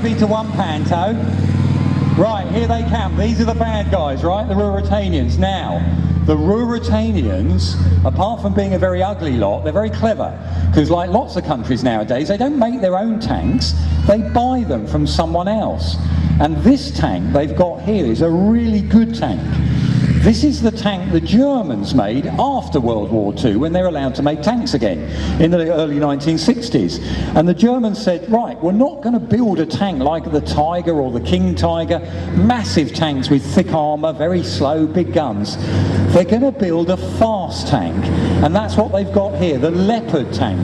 to be to one panto. Right, here they come. These are the bad guys, right? The Ruritanians. Now, the Ruritanians, apart from being a very ugly lot, they're very clever. Because like lots of countries nowadays, they don't make their own tanks, they buy them from someone else. And this tank they've got here is a really good tank. This is the tank the Germans made after World War II, when they were allowed to make tanks again in the early 1960s. And the Germans said, right, we're not going to build a tank like the Tiger or the King Tiger, massive tanks with thick armour, very slow, big guns. They're going to build a fast tank, and that's what they've got here, the Leopard tank.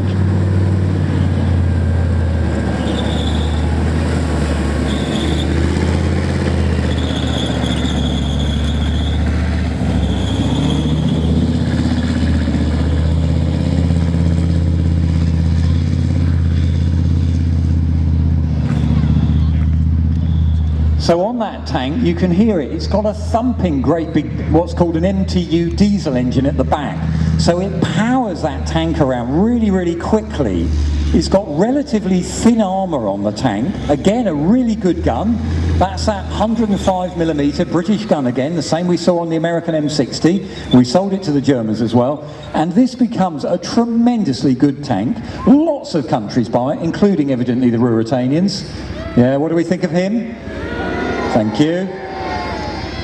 So on that tank, you can hear it. It's got a thumping great big, what's called an MTU diesel engine at the back. So it powers that tank around really, really quickly. It's got relatively thin armour on the tank. Again, a really good gun. That's that 105mm British gun again, the same we saw on the American M60. We sold it to the Germans as well. And this becomes a tremendously good tank. Lots of countries buy it, including evidently the Ruritanians. Yeah, what do we think of him? Thank you.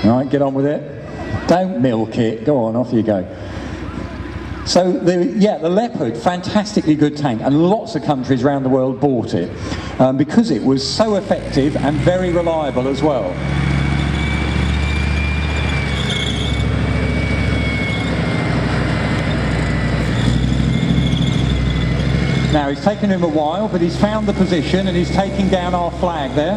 All right, get on with it. Don't milk it. Go on, off you go. So, the Leopard, fantastically good tank, and lots of countries around the world bought it because it was so effective and very reliable as well. Now, it's taken him a while, but he's found the position and he's taking down our flag there.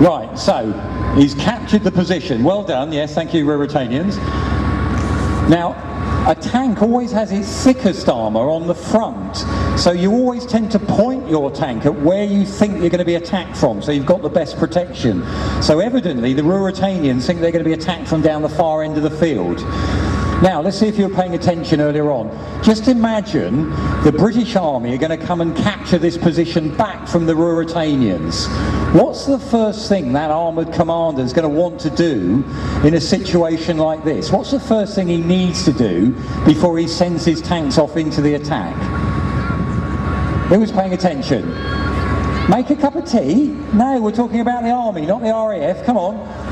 Right, so he's captured the position. Well done, yes, thank you, Ruritanians. Now, a tank always has its thickest armour on the front, so you always tend to point your tank at where you think you're going to be attacked from, so you've got the best protection. So evidently the Ruritanians think they're going to be attacked from down the far end of the field. Now, let's see if you were paying attention earlier on. Just imagine the British Army are going to come and capture this position back from the Ruritanians. What's the first thing that armoured commander is going to want to do in a situation like this? What's the first thing he needs to do before he sends his tanks off into the attack? Who was paying attention? Make a cup of tea? No, we're talking about the army, not the RAF. Come on.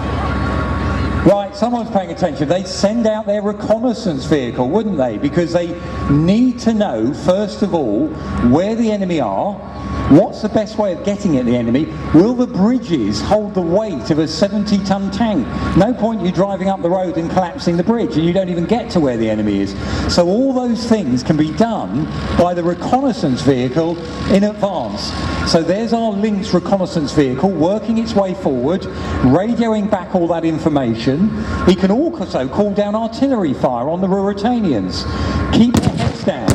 Right, someone's paying attention. They'd send out their reconnaissance vehicle, wouldn't they? Because they need to know, first of all, where the enemy are. What's the best way of getting at the enemy? Will the bridges hold the weight of a 70-ton tank? No point you driving up the road and collapsing the bridge and you don't even get to where the enemy is. So all those things can be done by the reconnaissance vehicle in advance. So there's our Lynx reconnaissance vehicle working its way forward, radioing back all that information. He can also call down artillery fire on the Ruritanians. Keep their heads down.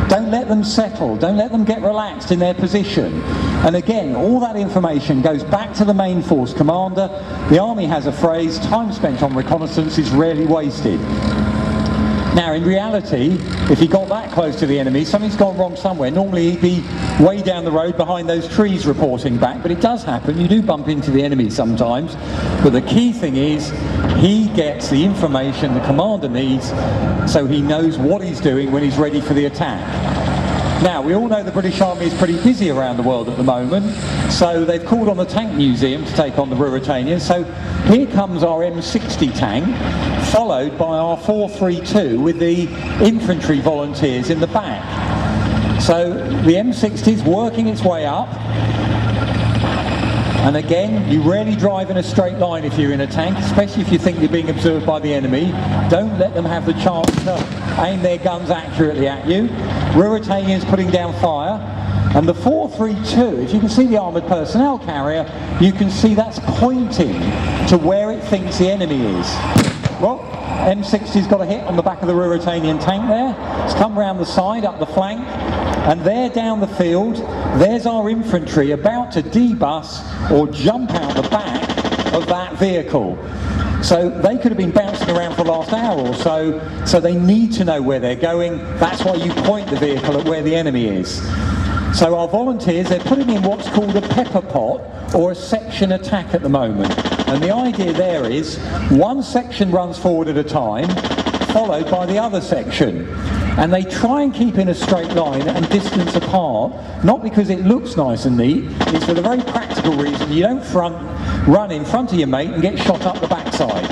Don't let them settle, don't let them get relaxed in their position. And again, all that information goes back to the main force commander. The army has a phrase, time spent on reconnaissance is rarely wasted. Now in reality, if he got that close to the enemy, something's gone wrong somewhere. Normally he'd be way down the road behind those trees reporting back, but it does happen, you do bump into the enemy sometimes. But the key thing is, he gets the information the commander needs so he knows what he's doing when he's ready for the attack. Now, we all know the British Army is pretty busy around the world at the moment, so they've called on the Tank Museum to take on the Ruritanians. So here comes our M60 tank, followed by our 432 with the infantry volunteers in the back. So the M60 is working its way up. And again, you rarely drive in a straight line if you're in a tank, especially if you think you're being observed by the enemy. Don't let them have the chance to aim their guns accurately at you. Ruritanians putting down fire. And the 432, if you can see the armoured personnel carrier, you can see that's pointing to where it thinks the enemy is. Well, M60's got a hit on the back of the Ruritanian tank there. It's come round the side, up the flank. And there down the field, there's our infantry about to debus or jump out the back of that vehicle. So they could have been bouncing around for the last hour or so they need to know where they're going. That's why you point the vehicle at where the enemy is. So our volunteers, they're putting in what's called a pepper pot or a section attack at the moment. And the idea there is one section runs forward at a time, followed by the other section. And they try and keep in a straight line and distance apart, not because it looks nice and neat, it's for the very practical reason you don't run in front of your mate and get shot up the backside.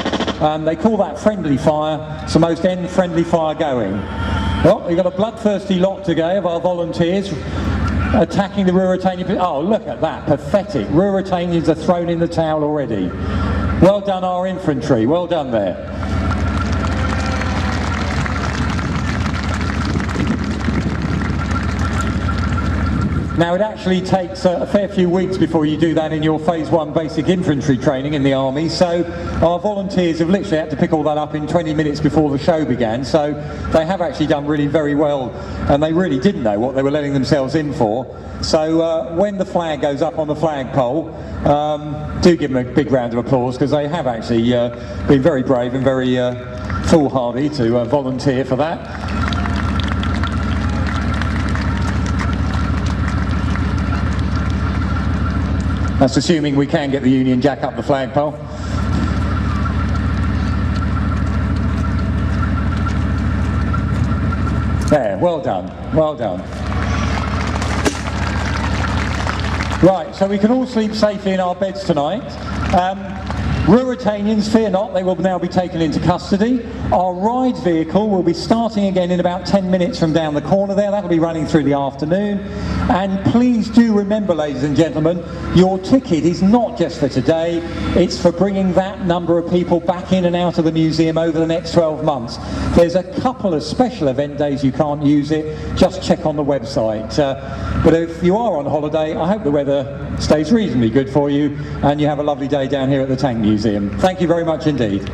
They call that friendly fire. It's the most friendly fire going. Well, we've got a bloodthirsty lot today of our volunteers attacking the Ruritanian. Oh, look at that, pathetic. Ruritanians are thrown in the towel already. Well done, our infantry, well done there. Now it actually takes a fair few weeks before you do that in your phase 1 basic infantry training in the army, so our volunteers have literally had to pick all that up in 20 minutes before the show began, so they have actually done really very well, and they really didn't know what they were letting themselves in for. So when the flag goes up on the flagpole, do give them a big round of applause, because they have actually been very brave and very foolhardy to volunteer for that. That's assuming we can get the Union Jack up the flagpole. There, well done, well done. Right, so we can all sleep safely in our beds tonight. Ruritanians, fear not, they will now be taken into custody. Our ride vehicle will be starting again in about 10 minutes from down the corner there. That'll be running through the afternoon. And please do remember, ladies and gentlemen, your ticket is not just for today, it's for bringing that number of people back in and out of the museum over the next 12 months. There's a couple of special event days you can't use it, just check on the website. But if you are on holiday, I hope the weather stays reasonably good for you and you have a lovely day down here at the Tank Museum. Thank you very much indeed.